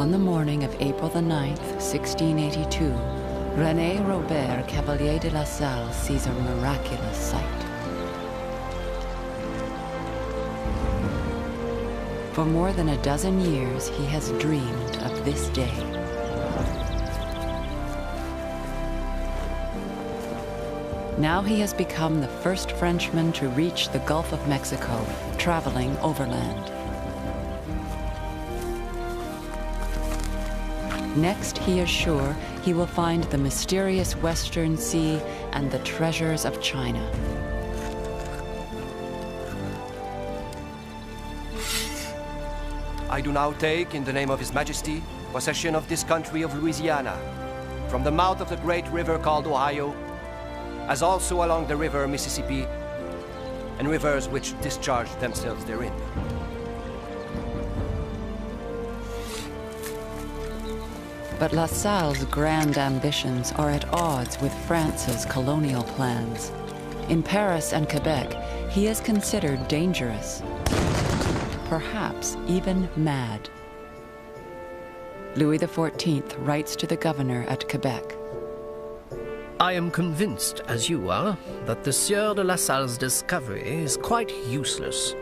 On the morning of April the 9th, 1682, René Robert Cavelier de La Salle sees a miraculous sight. For more than a dozen years, he has dreamed of this day. Now he has become the first Frenchman to reach the Gulf of Mexico, traveling overland. Next, he is sure he will find the mysterious Western Sea and the treasures of China. I do now take, in the name of His Majesty, possession of this country of Louisiana, from the mouth of the great river called Ohio, as also along the river Mississippi, and rivers which discharge themselves therein. But La Salle's grand ambitions are at odds with France's colonial plans. In Paris and Quebec, he is considered dangerous, perhaps even mad. Louis XIV writes to the governor at Quebec. I am convinced, as you are, that the Sieur de La Salle's discovery is quite useless,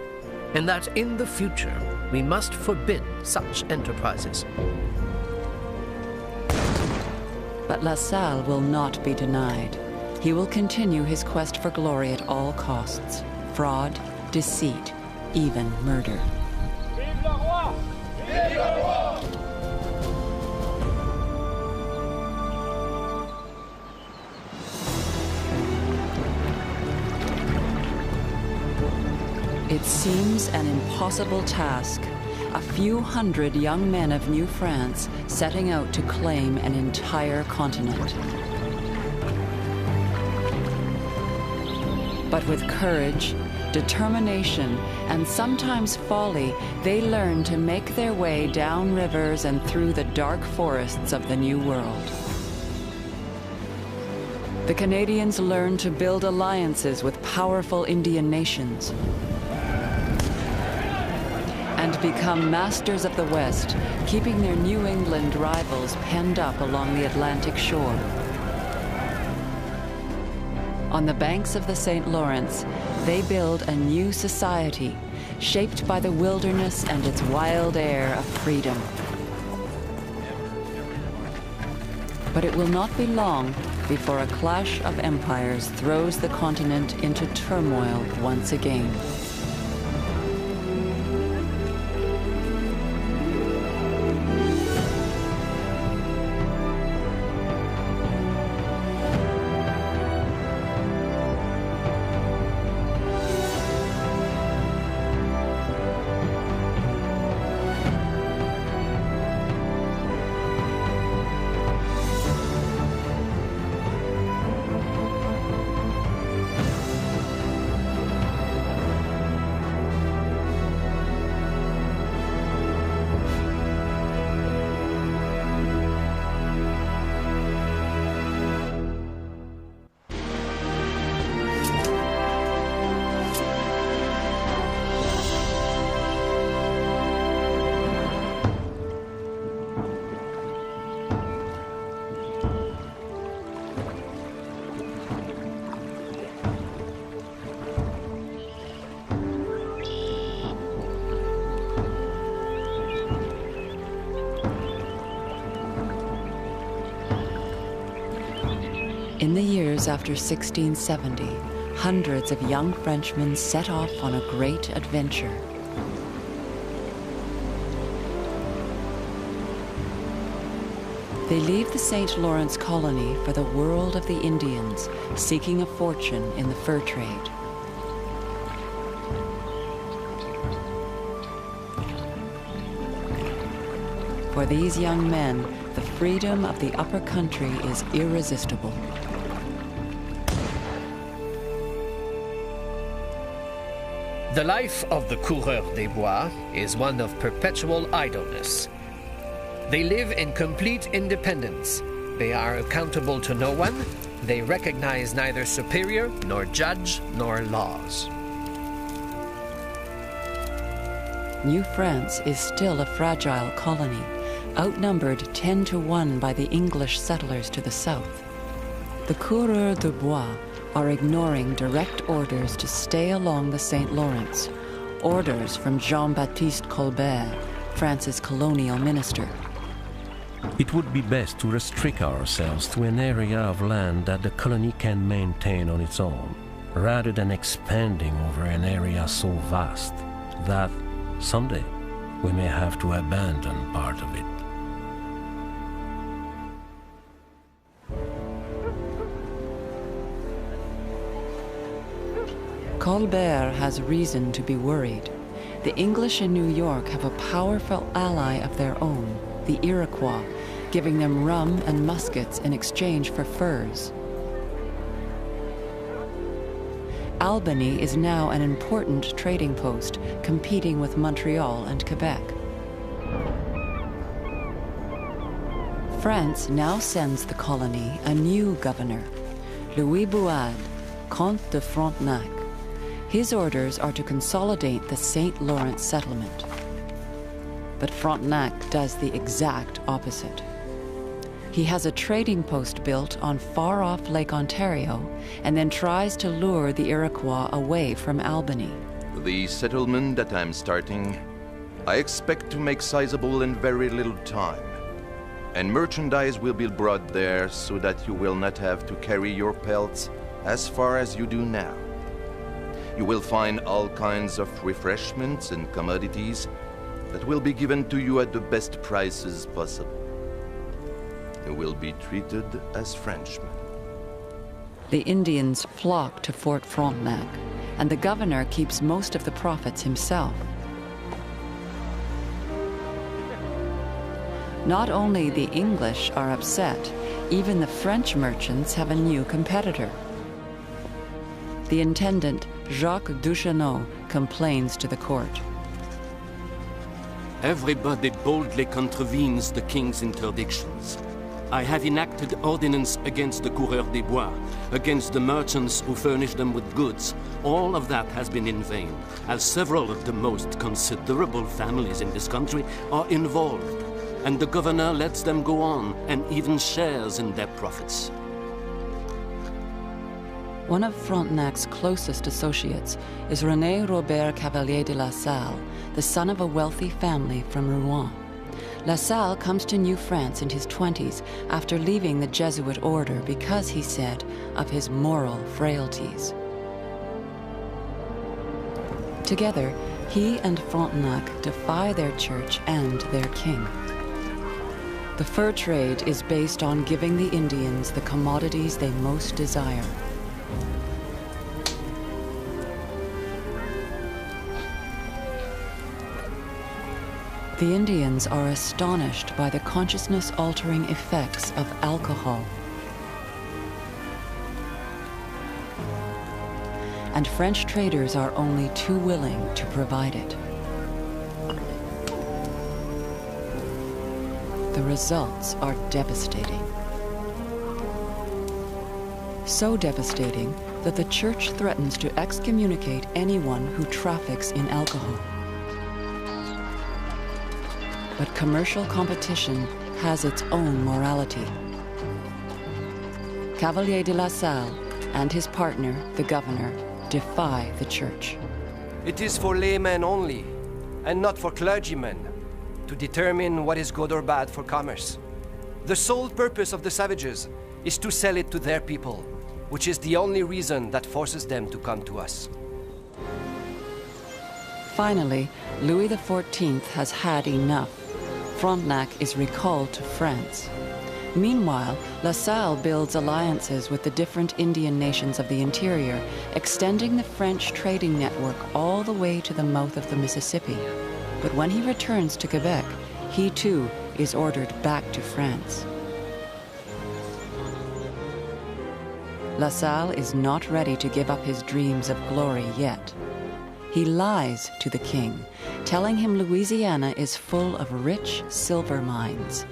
and that in the future we must forbid such enterprises. But La Salle will not be denied. He will continue his quest for glory at all costs. Fraud, deceit, even murder. Vive le roi! Vive le roi! It seems an impossible task. A few hundred young men of New France setting out to claim an entire continent. But with courage, determination, and sometimes folly, they learn to make their way down rivers and through the dark forests of the New World. The Canadians learn to build alliances with powerful Indian nations and become masters of the West, keeping their New England rivals penned up along the Atlantic shore. On the banks of the St. Lawrence, they build a new society, shaped by the wilderness and its wild air of freedom. But it will not be long before a clash of empires throws the continent into turmoil once again. In the years after 1670, hundreds of young Frenchmen set off on a great adventure. They leave the St. Lawrence colony for the world of the Indians, seeking a fortune in the fur trade. For these young men, the freedom of the upper country is irresistible. The life of the coureurs des bois is one of perpetual idleness. They live in complete independence. They are accountable to no one. They recognize neither superior, nor judge, nor laws. New France is still a fragile colony, outnumbered 10-1 by the English settlers to the south. The coureurs de bois are ignoring direct orders to stay along the St. Lawrence, orders from Jean-Baptiste Colbert, France's colonial minister. It would be best to restrict ourselves to an area of land that the colony can maintain on its own, rather than expanding over an area so vast that someday we may have to abandon part of it. Colbert has reason to be worried. The English in New York have a powerful ally of their own, the Iroquois, giving them rum and muskets in exchange for furs. Albany is now an important trading post, competing with Montreal and Quebec. France now sends the colony a new governor, Louis Buade, Comte de Frontenac. His orders are to consolidate the St. Lawrence settlement. But Frontenac does the exact opposite. He has a trading post built on far-off Lake Ontario and then tries to lure the Iroquois away from Albany. The settlement that I'm starting, I expect to make sizable in very little time. And merchandise will be brought there so that you will not have to carry your pelts as far as you do now. You will find all kinds of refreshments and commodities that will be given to you at the best prices possible. You will be treated as Frenchmen. The Indians flock to Fort Frontenac, and the governor keeps most of the profits himself. Not only the English are upset, even the French merchants have a new competitor. The intendant, Jacques Duchesneau, complains to the court. Everybody boldly contravenes the king's interdictions. I have enacted ordinance against the coureurs des bois, against the merchants who furnish them with goods. All of that has been in vain, as several of the most considerable families in this country are involved, and the governor lets them go on and even shares in their profits. One of Frontenac's closest associates is René Robert Cavelier de La Salle, the son of a wealthy family from Rouen. La Salle comes to New France in his 20s after leaving the Jesuit order because, he said, of his moral frailties. Together, he and Frontenac defy their church and their king. The fur trade is based on giving the Indians the commodities they most desire. The Indians are astonished by the consciousness-altering effects of alcohol. And French traders are only too willing to provide it. The results are devastating. So devastating that the church threatens to excommunicate anyone who traffics in alcohol. But commercial competition has its own morality. Cavelier de La Salle and his partner, the governor, defy the church. It is for laymen only, and not for clergymen, to determine what is good or bad for commerce. The sole purpose of the savages is to sell it to their people, which is the only reason that forces them to come to us. Finally, Louis XIV has had enough. Frontenac is recalled to France. Meanwhile, La Salle builds alliances with the different Indian nations of the interior, extending the French trading network all the way to the mouth of the Mississippi. But when he returns to Quebec, he too is ordered back to France. La Salle is not ready to give up his dreams of glory yet. He lies to the king, telling him Louisiana is full of rich silver mines.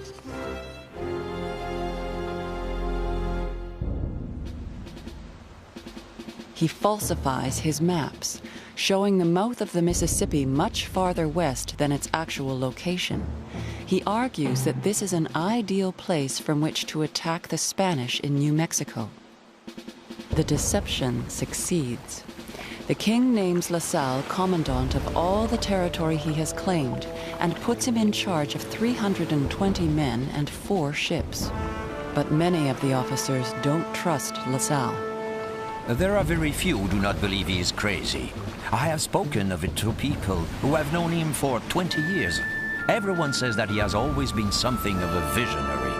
He falsifies his maps, showing the mouth of the Mississippi much farther west than its actual location. He argues that this is an ideal place from which to attack the Spanish in New Mexico. The deception succeeds. The king names La Salle commandant of all the territory he has claimed and puts him in charge of 320 men and 4 ships. But many of the officers don't trust La Salle. There are very few who do not believe he is crazy. I have spoken of it to people who have known him for 20 years. Everyone says that he has always been something of a visionary.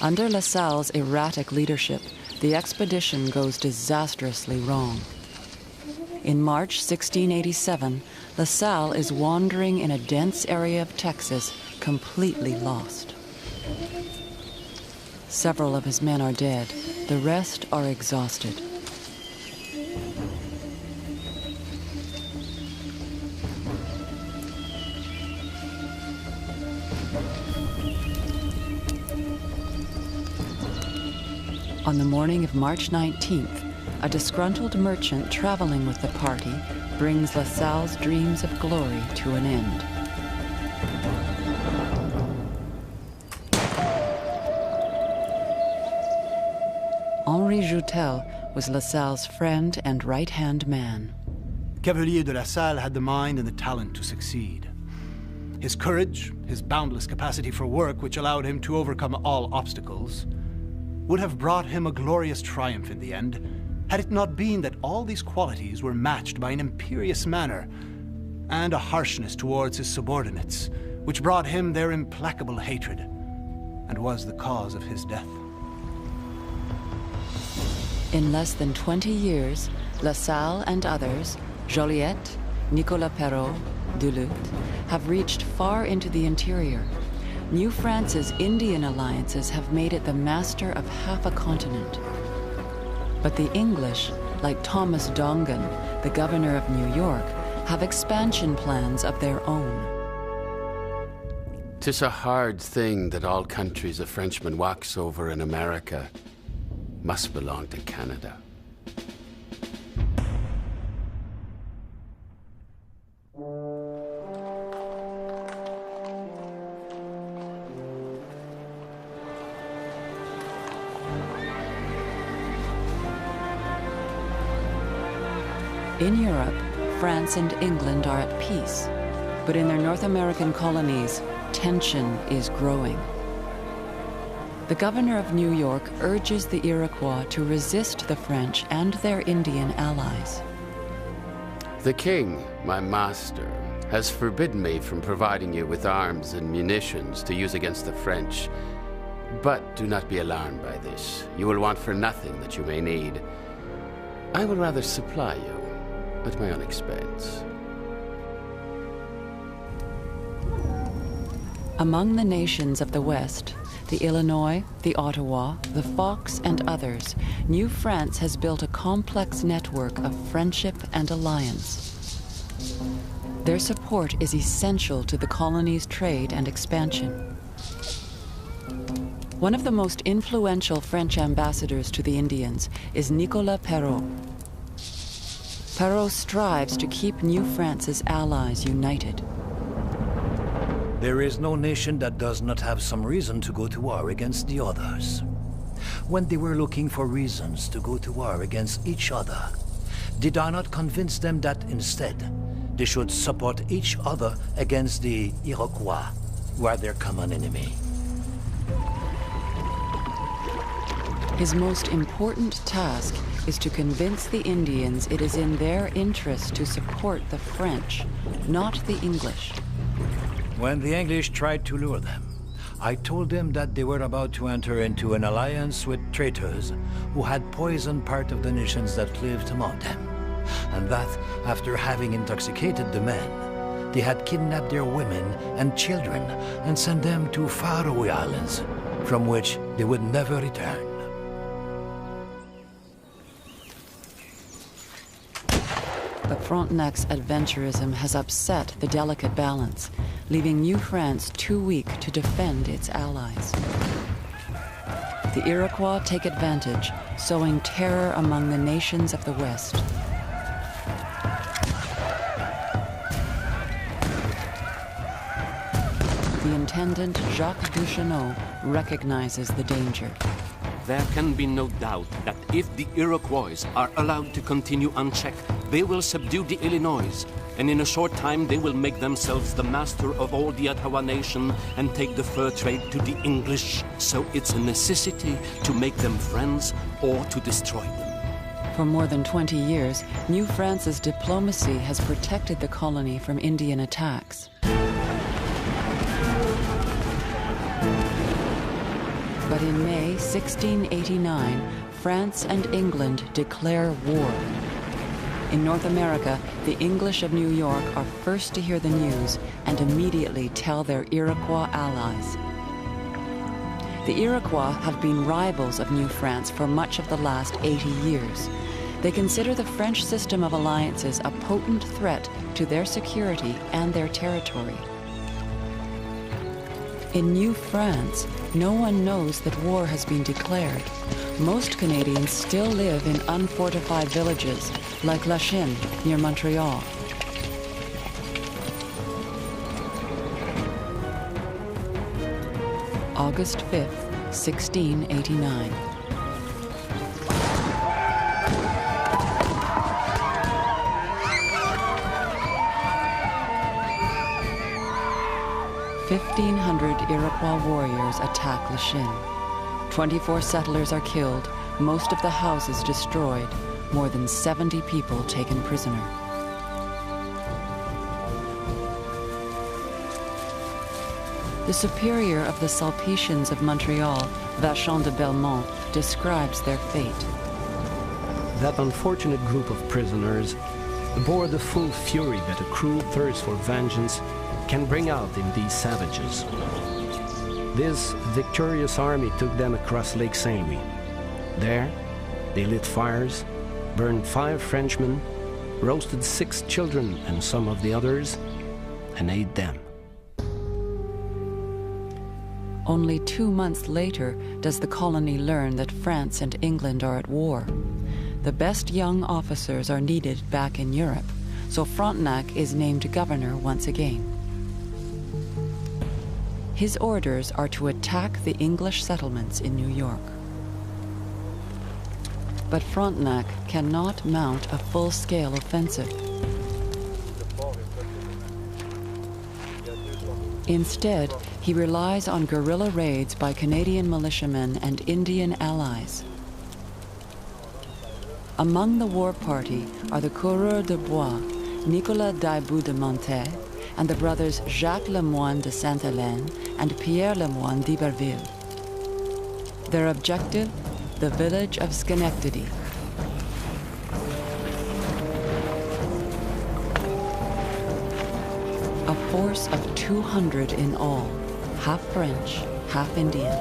Under La Salle's erratic leadership, the expedition goes disastrously wrong. In March 1687, La Salle is wandering in a dense area of Texas, completely lost. Several of his men are dead. The rest are exhausted. On the morning of March 19th, a disgruntled merchant traveling with the party brings La Salle's dreams of glory to an end. Henri Joutel was La Salle's friend and right-hand man. Cavelier de La Salle had the mind and the talent to succeed. His courage, his boundless capacity for work, which allowed him to overcome all obstacles, would have brought him a glorious triumph in the end, had it not been that all these qualities were matched by an imperious manner and a harshness towards his subordinates, which brought him their implacable hatred and was the cause of his death. In less than 20 years, La Salle and others, Joliet, Nicolas Perrault, Duluth, have reached far into the interior. New France's Indian alliances have made it the master of half a continent. But the English, like Thomas Dongan, the governor of New York, have expansion plans of their own. 'Tis a hard thing that all countries a Frenchman walks over in America must belong to Canada. In Europe, France and England are at peace, but in their North American colonies, tension is growing. The governor of New York urges the Iroquois to resist the French and their Indian allies. The king, my master, has forbidden me from providing you with arms and munitions to use against the French. But do not be alarmed by this. You will want for nothing that you may need. I will rather supply you at my own expense. Among the nations of the West, the Illinois, the Ottawa, the Fox, and others, New France has built a complex network of friendship and alliance. Their support is essential to the colony's trade and expansion. One of the most influential French ambassadors to the Indians is Nicolas Perrault. Perrault strives to keep New France's allies united. There is no nation that does not have some reason to go to war against the others. When they were looking for reasons to go to war against each other, did I not convince them that instead they should support each other against the Iroquois, who are their common enemy? His most important task is to convince the Indians it is in their interest to support the French, not the English. When the English tried to lure them, I told them that they were about to enter into an alliance with traitors who had poisoned part of the nations that lived among them, and that, after having intoxicated the men, they had kidnapped their women and children and sent them to faraway islands, from which they would never return. But Frontenac's adventurism has upset the delicate balance, leaving New France too weak to defend its allies. The Iroquois take advantage, sowing terror among the nations of the West. Superintendent Jacques Duchesneau recognizes the danger. There can be no doubt that if the Iroquois are allowed to continue unchecked, they will subdue the Illinois, and in a short time they will make themselves the master of all the Ottawa nation and take the fur trade to the English. So it's a necessity to make them friends or to destroy them. For more than 20 years, New France's diplomacy has protected the colony from Indian attacks. But in May 1689, France and England declare war. In North America, the English of New York are first to hear the news and immediately tell their Iroquois allies. The Iroquois have been rivals of New France for much of the last 80 years. They consider the French system of alliances a potent threat to their security and their territory. In New France, no one knows that war has been declared. Most Canadians still live in unfortified villages, like La Chine, near Montreal. August 5th, 1689. "1,500 Iroquois warriors attack La Chine. 24 settlers are killed, most of the houses destroyed, more than 70 people taken prisoner." The superior of the Sulpicians of Montreal, Vachon de Belmont, describes their fate. That unfortunate group of prisoners bore the full fury that a cruel thirst for vengeance can bring out in these savages. This victorious army took them across Lake Saint Louis. There, they lit fires, burned 5 Frenchmen, roasted 6 children and some of the others, and ate them. Only 2 months later does the colony learn that France and England are at war. The best young officers are needed back in Europe, so Frontenac is named governor once again. His orders are to attack the English settlements in New York. But Frontenac cannot mount a full-scale offensive. Instead, he relies on guerrilla raids by Canadian militiamen and Indian allies. Among the war party are the coureurs de bois, Nicolas d'Aillebout de Montet, and the brothers Jacques Lemoine de Sainte-Hélène and Pierre Lemoine d'Iberville. Their objective, the village of Schenectady. A force of 200 in all, half French, half Indian.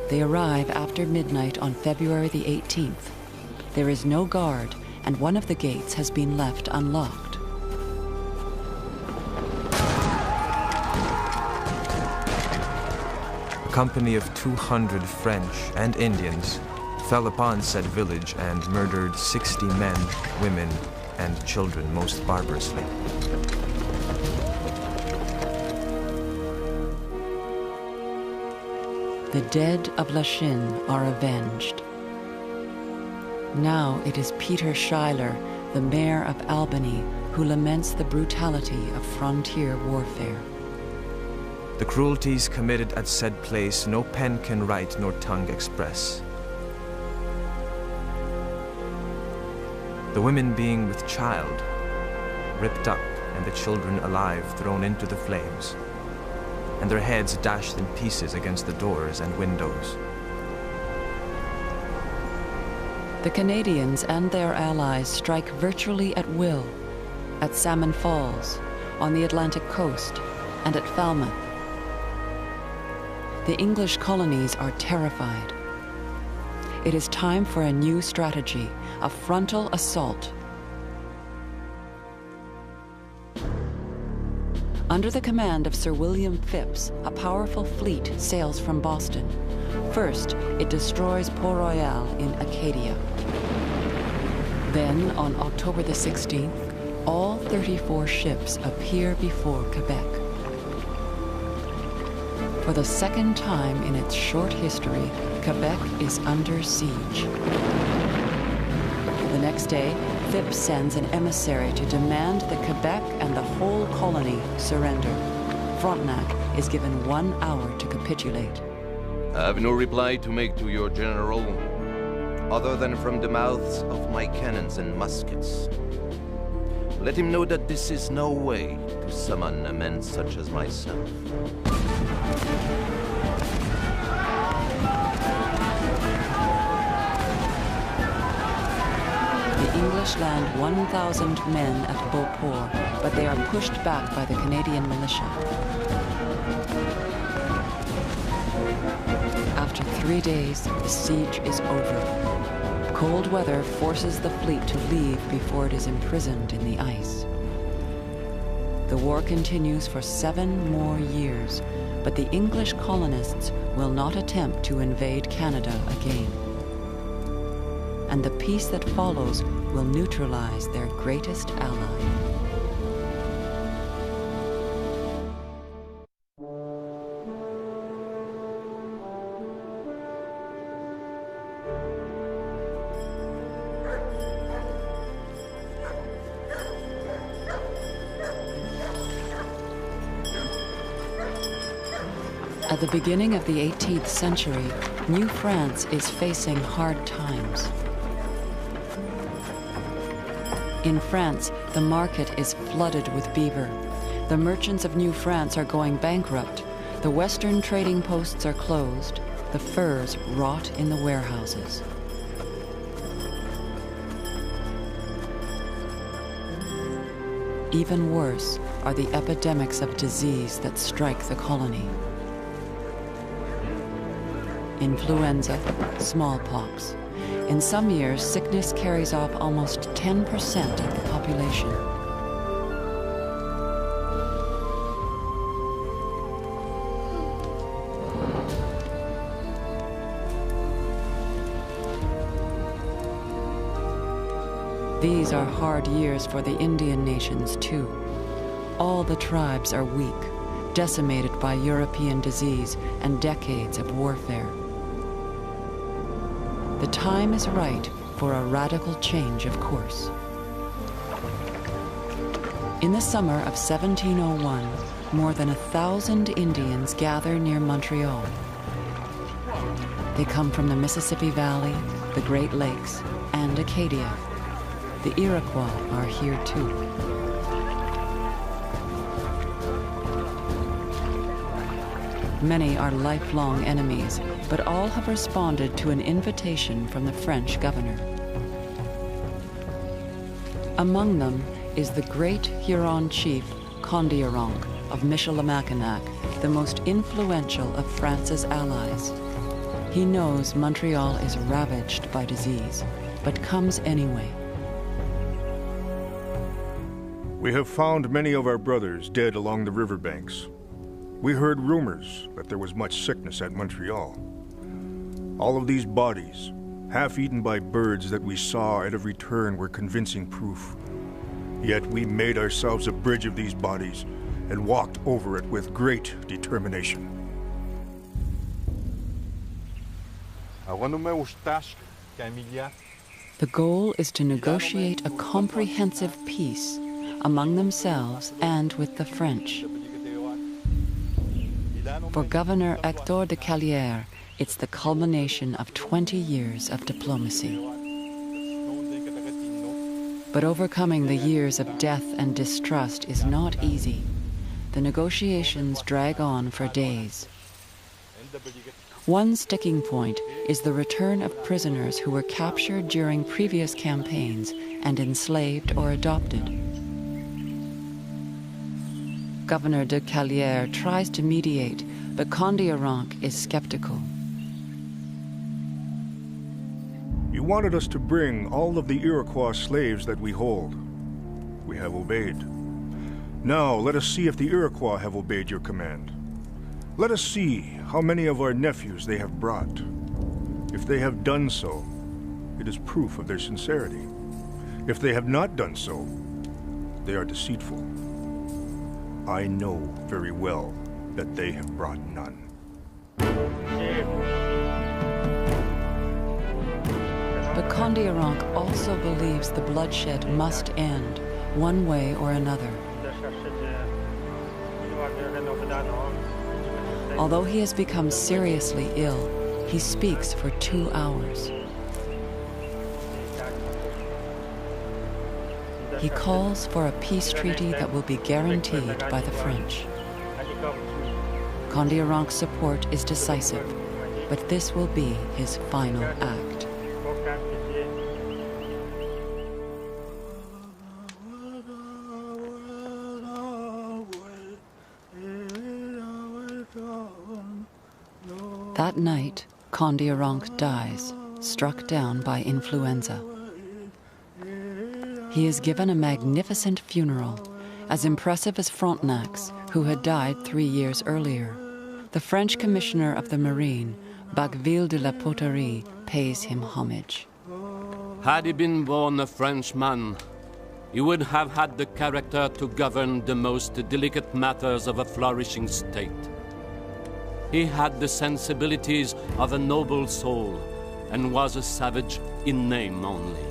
They arrive after midnight on February the 18th. There is no guard, and one of the gates has been left unlocked. A company of 200 French and Indians fell upon said village and murdered 60 men, women, and children most barbarously. The dead of La Chine are avenged. Now it is Peter Schuyler, the mayor of Albany, who laments the brutality of frontier warfare. The cruelties committed at said place no pen can write nor tongue express. The women being with child, ripped up, and the children alive thrown into the flames, and their heads dashed in pieces against the doors and windows. The Canadians and their allies strike virtually at will, at Salmon Falls, on the Atlantic coast, and at Falmouth. The English colonies are terrified. It is time for a new strategy, a frontal assault. Under the command of Sir William Phipps, a powerful fleet sails from Boston. First, it destroys Port Royal in Acadia. Then, on October the 16th, all 34 ships appear before Quebec. For the second time in its short history, Quebec is under siege. The next day, Phips sends an emissary to demand that Quebec and the whole colony surrender. Frontenac is given 1 hour to capitulate. I have no reply to make to your general, other than from the mouths of my cannons and muskets. Let him know that this is no way to summon a man such as myself. The English land 1,000 men at Beauport, but they are pushed back by the Canadian militia. After 3 days, the siege is over. Cold weather forces the fleet to leave before it is imprisoned in the ice. The war continues for 7 more years, but the English colonists will not attempt to invade Canada again. And the peace that follows will neutralize their greatest ally. At the beginning of the 18th century, New France is facing hard times. In France, the market is flooded with beaver. The merchants of New France are going bankrupt. The western trading posts are closed. The furs rot in the warehouses. Even worse are the epidemics of disease that strike the colony. Influenza, smallpox. In some years, sickness carries off almost 10% of the population. These are hard years for the Indian nations, too. All the tribes are weak, decimated by European disease and decades of warfare. The time is right for a radical change of course. In the summer of 1701, more than 1,000 Indians gather near Montreal. They come from the Mississippi Valley, the Great Lakes, and Acadia. The Iroquois are here too. Many are lifelong enemies, but all have responded to an invitation from the French governor. Among them is the great Huron chief Kondiaronk of Michilimackinac, the most influential of France's allies. He knows Montreal is ravaged by disease, but comes anyway. We have found many of our brothers dead along the riverbanks. We heard rumors that there was much sickness at Montreal. All of these bodies, half eaten by birds that we saw at every turn, were convincing proof. Yet we made ourselves a bridge of these bodies and walked over it with great determination. The goal is to negotiate a comprehensive peace among themselves and with the French. For Governor Hector de Cavelier, it's the culmination of 20 years of diplomacy. But overcoming the years of death and distrust is not easy. The negotiations drag on for days. One sticking point is the return of prisoners who were captured during previous campaigns and enslaved or adopted. Governor de Cavelier tries to mediate, but Kondiaronk is skeptical. You wanted us to bring all of the Iroquois slaves that we hold. We have obeyed. Now let us see if the Iroquois have obeyed your command. Let us see how many of our nephews they have brought. If they have done so, it is proof of their sincerity. If they have not done so, they are deceitful. I know very well that they have brought none. Condillac also believes the bloodshed must end, one way or another. Although he has become seriously ill, he speaks for 2 hours. He calls for a peace treaty that will be guaranteed by the French. Condillanc's support is decisive, but this will be his final act. That night, Condillac dies, struck down by influenza. He is given a magnificent funeral, as impressive as Frontenac's, who had died 3 years earlier. The French commissioner of the Marine, Cavelier de La Salle, pays him homage. Had he been born a Frenchman, he would have had the character to govern the most delicate matters of a flourishing state. He had the sensibilities of a noble soul, and was a savage in name only.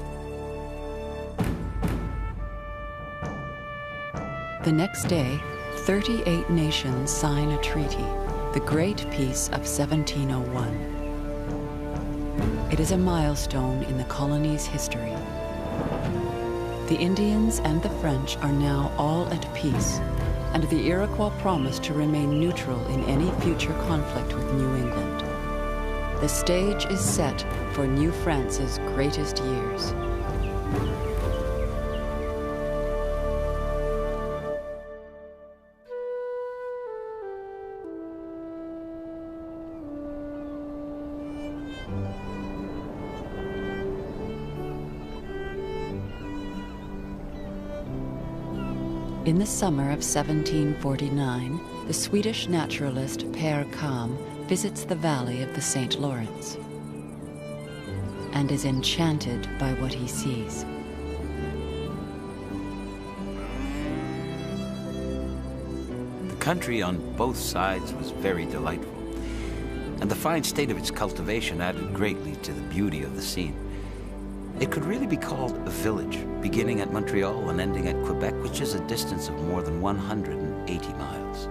The next day, 38 nations sign a treaty, the Great Peace of 1701. It is a milestone in the colony's history. The Indians and the French are now all at peace, and the Iroquois promise to remain neutral in any future conflict with New England. The stage is set for New France's greatest years. In the summer of 1749, the Swedish naturalist Père Kam visits the valley of the St. Lawrence and is enchanted by what he sees. The country on both sides was very delightful, and the fine state of its cultivation added greatly to the beauty of the scene. It could really be called a village, beginning at Montreal and ending at Quebec, which is a distance of more than 180 miles.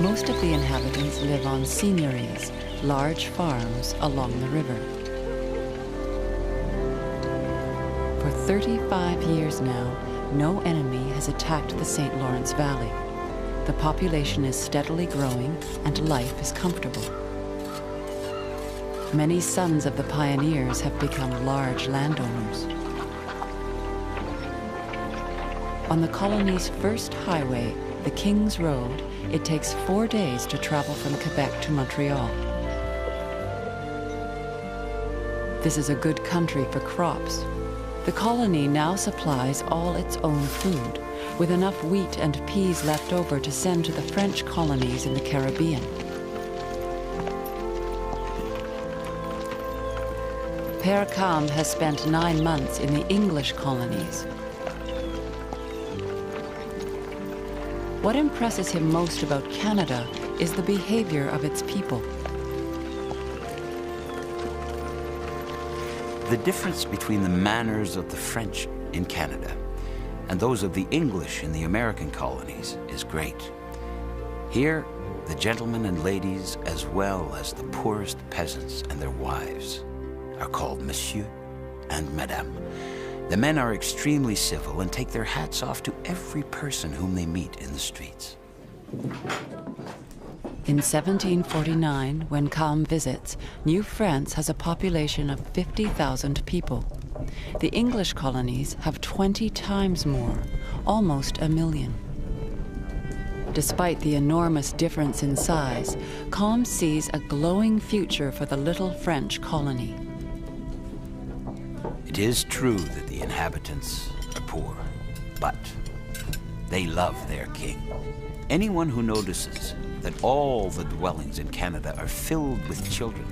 Most of the inhabitants live on seigneuries, large farms along the river. For 35 years now, no enemy has attacked the St. Lawrence Valley. The population is steadily growing and life is comfortable. Many sons of the pioneers have become large landowners. On the colony's first highway, the King's Road, it takes 4 days to travel from Quebec to Montreal. This is a good country for crops. The colony now supplies all its own food, with enough wheat and peas left over to send to the French colonies in the Caribbean. Père Kam has spent 9 months in the English colonies. What impresses him most about Canada is the behavior of its people. The difference between the manners of the French in Canada and those of the English in the American colonies is great. Here, the gentlemen and ladies, as well as the poorest peasants and their wives, are called Monsieur and Madame. The men are extremely civil and take their hats off to every person whom they meet in the streets. In 1749, when Kam visits, New France has a population of 50,000 people. The English colonies have 20 times more, almost 1 million. Despite the enormous difference in size, Kam sees a glowing future for the little French colony. It is true that the inhabitants are poor, but they love their king. Anyone who notices that all the dwellings in Canada are filled with children,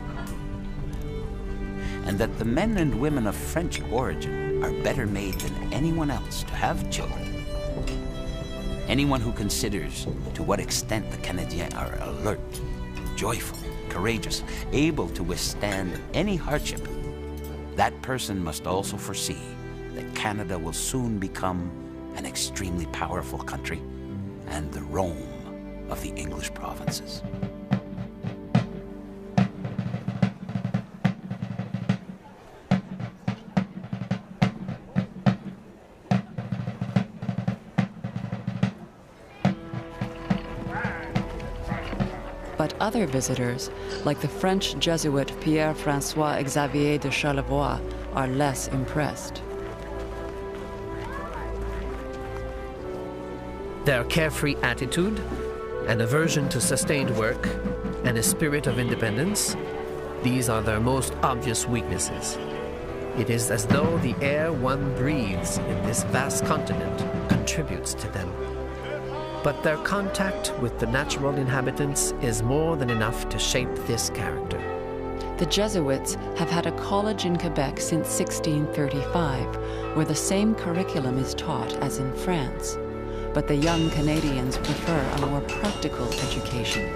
and that the men and women of French origin are better made than anyone else to have children, Anyone who considers to what extent the Canadiens are alert, joyful, courageous, able to withstand any hardship, that person must also foresee that Canada will soon become an extremely powerful country and the Rome of the English provinces. But other visitors, like the French Jesuit Pierre-François Xavier de Charlevoix, are less impressed. Their carefree attitude, an aversion to sustained work, and a spirit of independence, these are their most obvious weaknesses. It is as though the air one breathes in this vast continent contributes to them. But their contact with the natural inhabitants is more than enough to shape this character. The Jesuits have had a college in Quebec since 1635, where the same curriculum is taught as in France. But the young Canadians prefer a more practical education.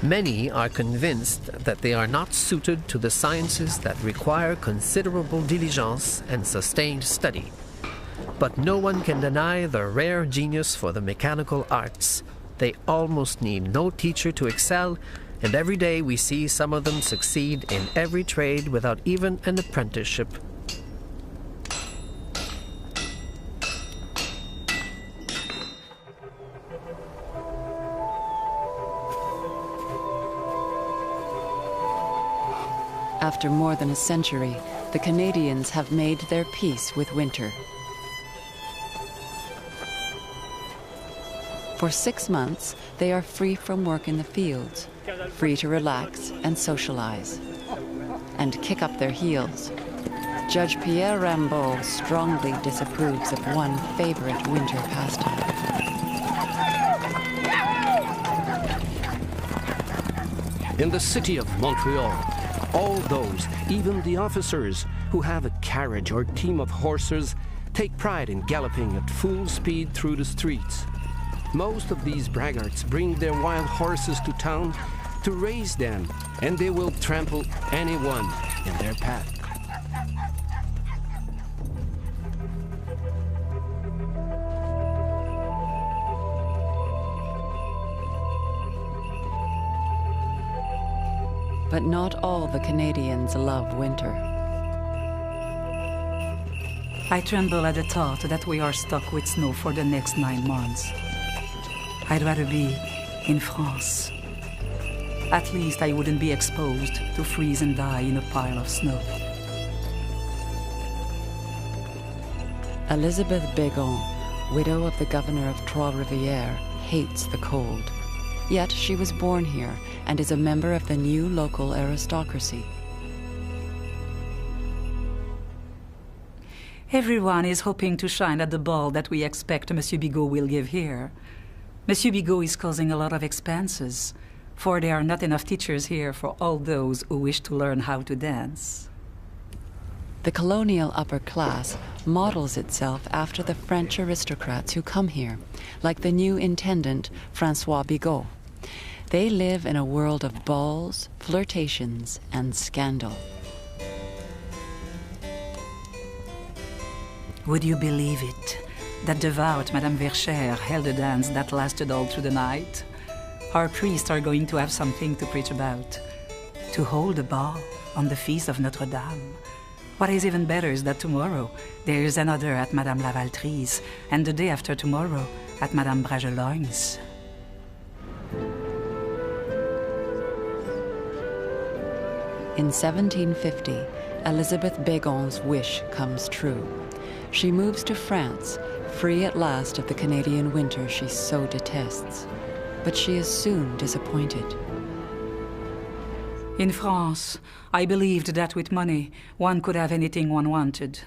Many are convinced that they are not suited to the sciences that require considerable diligence and sustained study. But no one can deny their rare genius for the mechanical arts. They almost need no teacher to excel, and every day we see some of them succeed in every trade without even an apprenticeship. After more than a century, the Canadians have made their peace with winter. For 6 months, they are free from work in the fields, free to relax and socialize, and kick up their heels. Judge Pierre Rambaud strongly disapproves of one favorite winter pastime. In the city of Montreal, all those, even the officers, who have a carriage or team of horses, take pride in galloping at full speed through the streets. Most of these braggarts bring their wild horses to town to raise them, and they will trample anyone in their path. But not all the Canadians love winter. I tremble at the thought that we are stuck with snow for the next 9 months. I'd rather be in France. At least I wouldn't be exposed to freeze and die in a pile of snow. Elizabeth Bégon, widow of the governor of Trois-Rivières, hates the cold. Yet she was born here and is a member of the new local aristocracy. Everyone is hoping to shine at the ball that we expect Monsieur Bigot will give here. Monsieur Bigot is causing a lot of expenses, for there are not enough teachers here for all those who wish to learn how to dance. The colonial upper class models itself after the French aristocrats who come here, like the new intendant, François Bigot. They live in a world of balls, flirtations, and scandal. Would you believe it? That devout Madame Verchères held a dance that lasted all through the night. Our priests are going to have something to preach about. To hold a ball on the feast of Notre Dame. What is even better is that tomorrow there is another at Madame Lavaltry's, and the day after tomorrow at Madame Bragelonne's. In 1750, Elizabeth Bégon's wish comes true. She moves to France, free at last of the Canadian winter she so detests. But she is soon disappointed. In France, I believed that with money, one could have anything one wanted.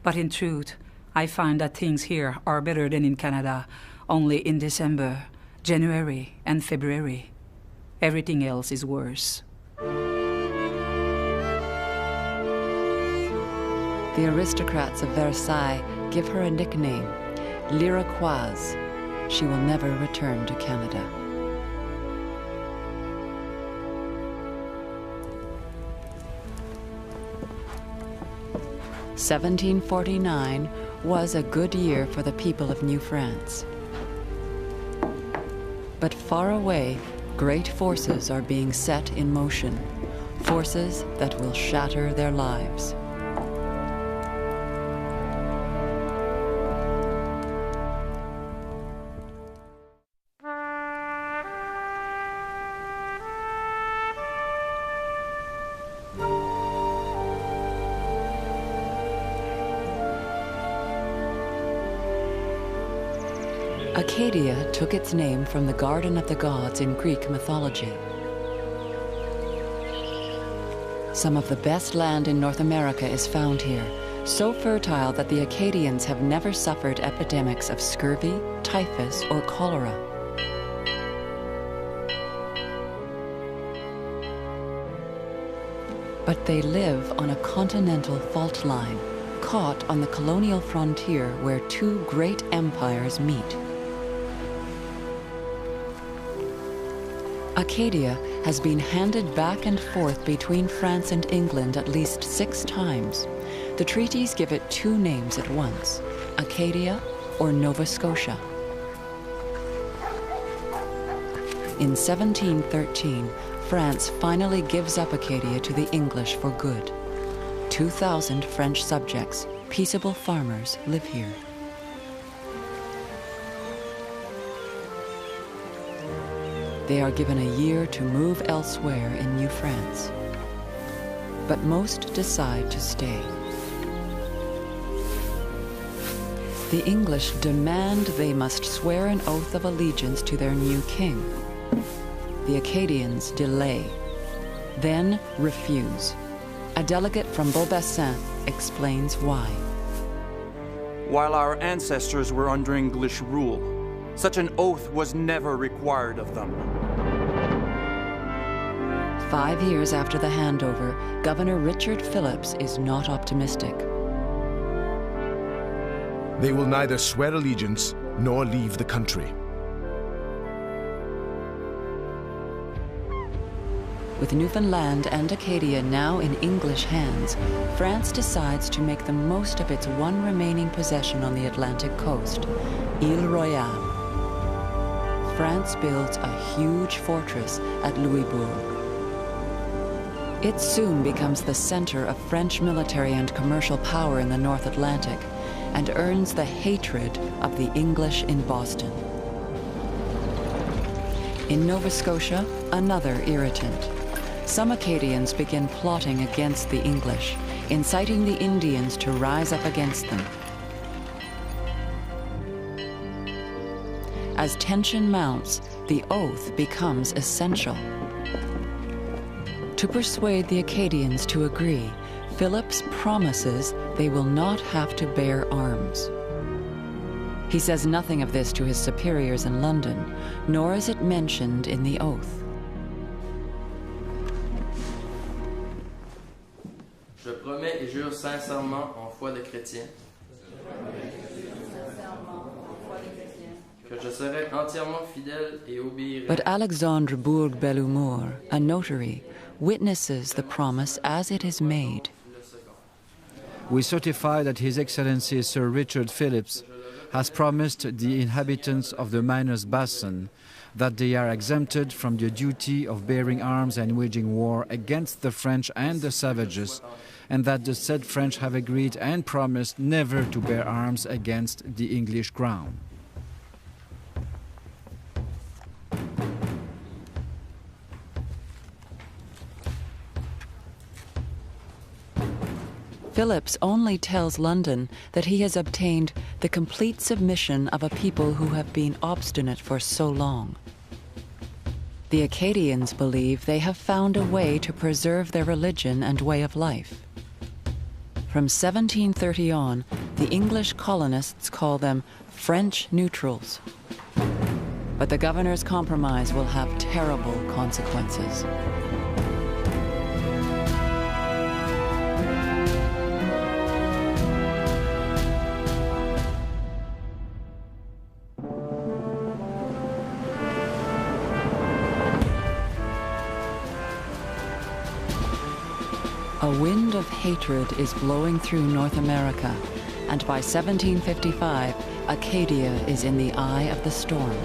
But in truth, I find that things here are better than in Canada, only in December, January, and February. Everything else is worse. The aristocrats of Versailles give her a nickname, l'Iroquoise. She will never return to Canada. "1749 was a good year for the people of New France. But far away, great forces are being set in motion, forces that will shatter their lives. Acadia took its name from the Garden of the Gods in Greek mythology. Some of the best land in North America is found here, so fertile that the Acadians have never suffered epidemics of scurvy, typhus, or cholera. But they live on a continental fault line, caught on the colonial frontier where two great empires meet. Acadia has been handed back and forth between France and England at least 6 times. The treaties give it 2 names at once, Acadia or Nova Scotia. In 1713, France finally gives up Acadia to the English for good. 2,000 French subjects, peaceable farmers, live here. They are given a year to move elsewhere in New France. But most decide to stay. The English demand they must swear an oath of allegiance to their new king. The Acadians delay, then refuse. A delegate from Beaubassin explains why. While our ancestors were under English rule, such an oath was never required of them. 5 years after the handover, Governor Richard Phillips is not optimistic. They will neither swear allegiance nor leave the country. With Newfoundland and Acadia now in English hands, France decides to make the most of its one remaining possession on the Atlantic coast, Ile Royale. France builds a huge fortress at Louisbourg. It soon becomes the center of French military and commercial power in the North Atlantic and earns the hatred of the English in Boston. In Nova Scotia, another irritant. Some Acadians begin plotting against the English, inciting the Indians to rise up against them. As tension mounts, the oath becomes essential. To persuade the Acadians to agree, Phillips promises they will not have to bear arms. He says nothing of this to his superiors in London, nor is it mentioned in the oath. Je promets et jure sincèrement en foi de chrétien que je serai entièrement fidèle et obéirai. But Alexandre Bourg-Belhumour, a notary, witnesses the promise as it is made. We certify that His Excellency Sir Richard Phillips has promised the inhabitants of the Minas Basin that they are exempted from the duty of bearing arms and waging war against the French and the savages, and that the said French have agreed and promised never to bear arms against the English crown. Phillips only tells London that he has obtained the complete submission of a people who have been obstinate for so long. The Acadians believe they have found a way to preserve their religion and way of life. From 1730 on, the English colonists call them French neutrals. But the governor's compromise will have terrible consequences. A wind of hatred is blowing through North America, and by 1755, Acadia is in the eye of the storm.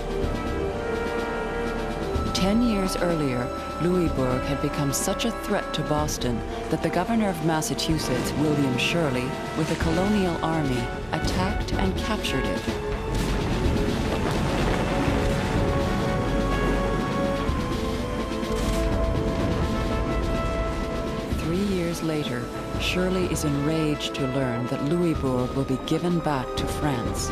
10 years earlier, Louisbourg had become such a threat to Boston that the governor of Massachusetts, William Shirley, with a colonial army, attacked and captured it. Later, Shirley is enraged to learn that Louisbourg will be given back to France.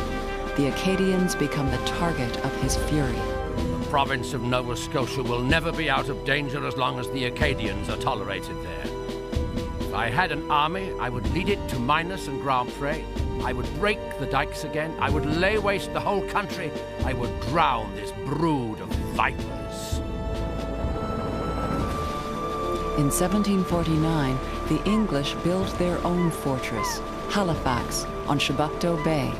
The Acadians become the target of his fury. The province of Nova Scotia will never be out of danger as long as the Acadians are tolerated there. If I had an army, I would lead it to Minas and Grand Pre. I would break the dikes again. I would lay waste the whole country. I would drown this brood of vipers. In 1749, the English built their own fortress, Halifax, on Chebucto Bay.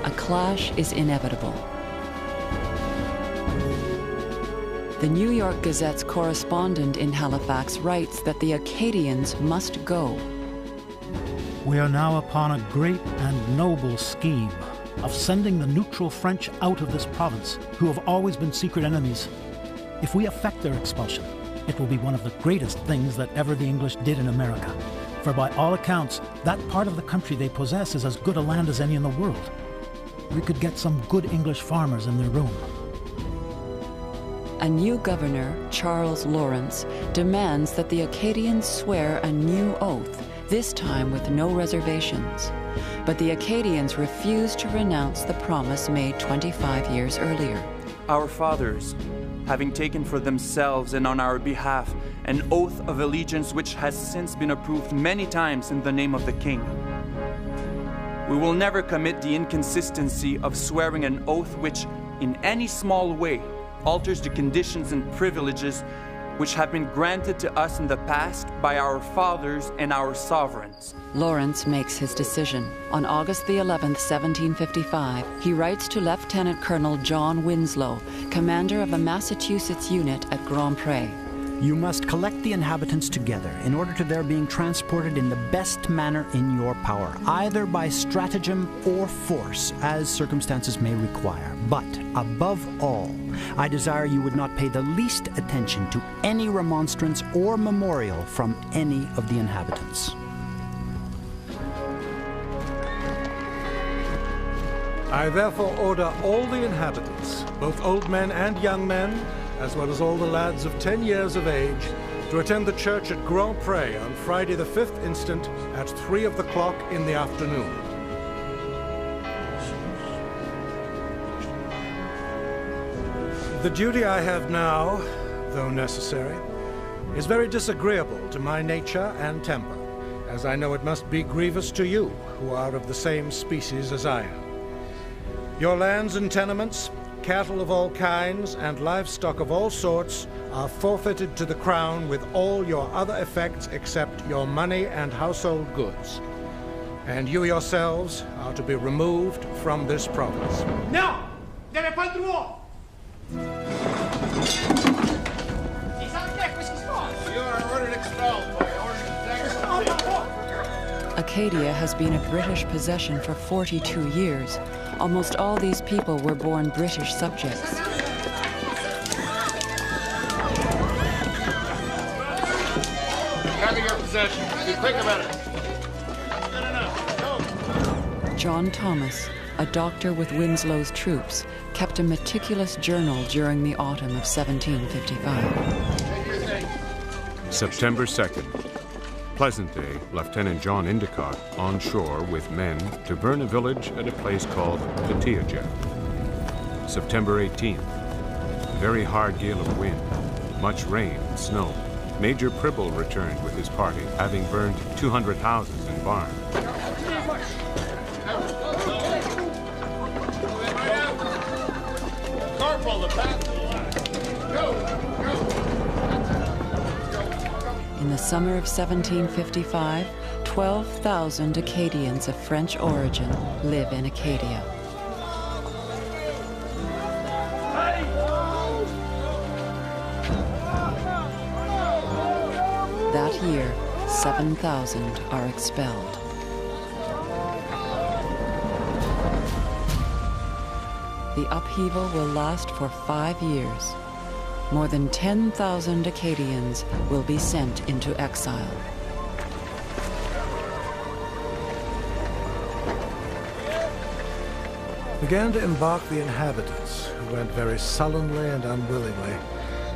A clash is inevitable. The New York Gazette's correspondent in Halifax writes that the Acadians must go. We are now upon a great and noble scheme of sending the neutral French out of this province, who have always been secret enemies. If we effect their expulsion, it will be one of the greatest things that ever the English did in America. For by all accounts, that part of the country they possess is as good a land as any in the world. We could get some good English farmers in their room. A new governor, Charles Lawrence, demands that the Acadians swear a new oath, this time with no reservations. But the Acadians refuse to renounce the promise made 25 years earlier. Our fathers, having taken for themselves and on our behalf an oath of allegiance which has since been approved many times in the name of the King. We will never commit the inconsistency of swearing an oath which, in any small way, alters the conditions and privileges which have been granted to us in the past by our fathers and our sovereigns. Lawrence makes his decision. On August the 11th, 1755, he writes to Lieutenant Colonel John Winslow, commander of a Massachusetts unit at Grand Pre. You must collect the inhabitants together in order to their being transported in the best manner in your power, either by stratagem or force, as circumstances may require. But, above all, I desire you would not pay the least attention to any remonstrance or memorial from any of the inhabitants. I therefore order all the inhabitants, both old men and young men, as well as all the lads of 10 years of age, to attend the church at Grand Pre on Friday the 5th instant at 3 o'clock in the afternoon. The duty I have now, though necessary, is very disagreeable to my nature and temper, as I know it must be grievous to you, who are of the same species as I am. Your lands and tenements, cattle of all kinds, and livestock of all sorts are forfeited to the crown with all your other effects except your money and household goods. And you yourselves are to be removed from this province. Non! Vous n'avez pas le droit! You are ordered expelled by order of Acadia has been a British possession for 42 years. Almost all these people were born British subjects. Gather your possessions. Be quick about it. Good enough. Go. John Thomas, a doctor with Winslow's troops, kept a meticulous journal during the autumn of 1755. September 2nd. Pleasant Day, Lieutenant John Endicott on shore with men to burn a village at a place called Petioja. September 18th. Very hard gale of wind, much rain and snow. Major Pribble returned with his party, having burned 200 houses and barns. Corporal, the path to the left. Go! In the summer of 1755, 12,000 Acadians of French origin live in Acadia. That year, 7,000 are expelled. The upheaval will last for 5 years. More than 10,000 Acadians will be sent into exile. Began to embark the inhabitants, who went very sullenly and unwillingly.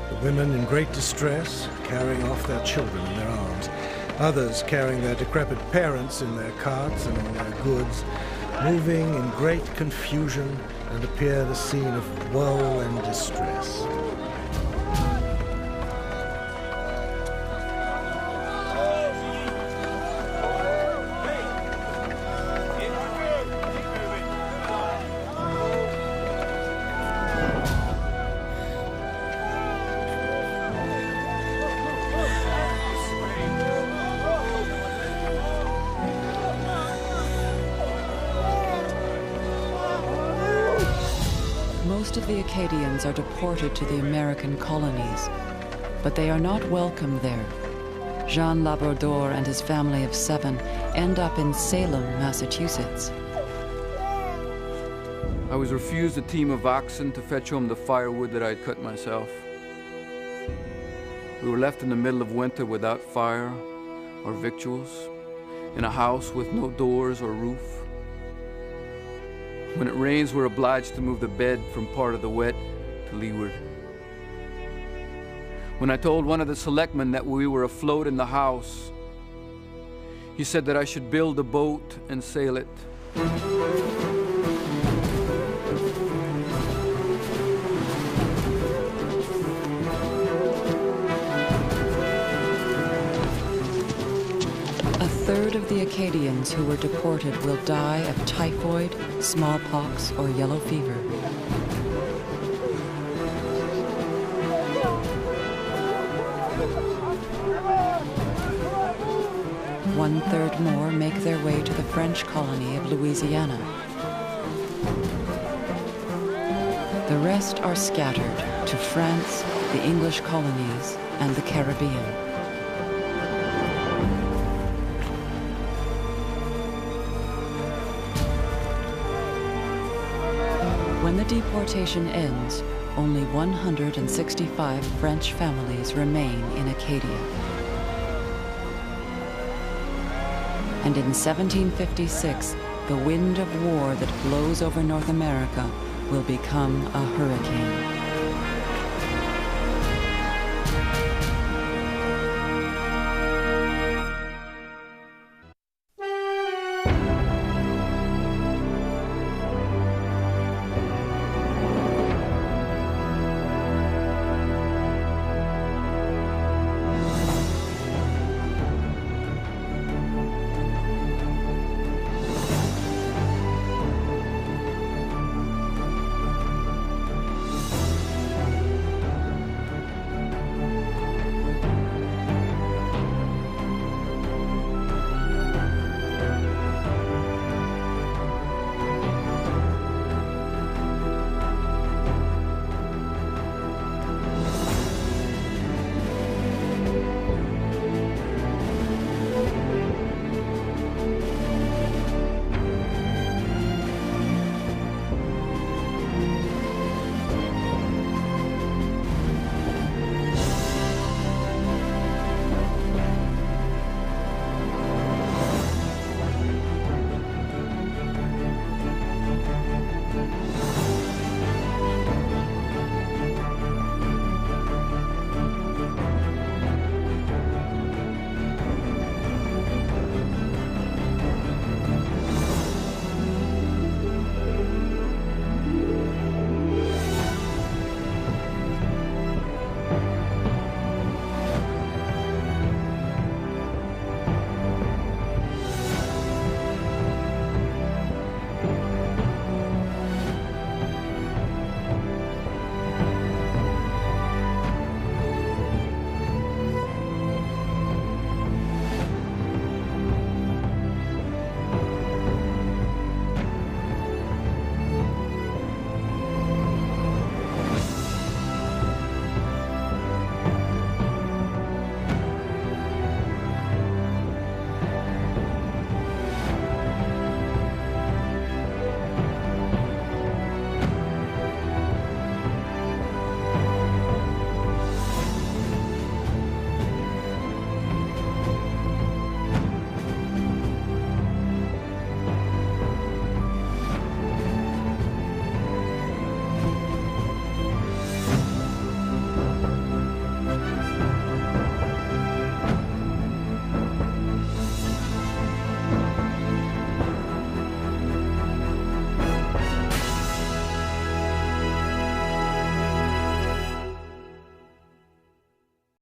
The women in great distress, carrying off their children in their arms. Others carrying their decrepit parents in their carts and all their goods, moving in great confusion, and appeared a scene of woe and distress. Most of the Acadians are deported to the American colonies, but they are not welcome there. Jean Labrador and his family of 7 end up in Salem, Massachusetts. I was refused a team of oxen to fetch home the firewood that I had cut myself. We were left in the middle of winter without fire or victuals, in a house with no doors or roof. When it rains, we're obliged to move the bed from part of the wet to leeward. When I told one of the selectmen that we were afloat in the house, he said that I should build a boat and sail it. A third of the Acadians who were deported will die of typhoid, smallpox, or yellow fever. One-third more make their way to the French colony of Louisiana. The rest are scattered to France, the English colonies, and the Caribbean. When the deportation ends, only 165 French families remain in Acadia. And in 1756, the wind of war that blows over North America will become a hurricane.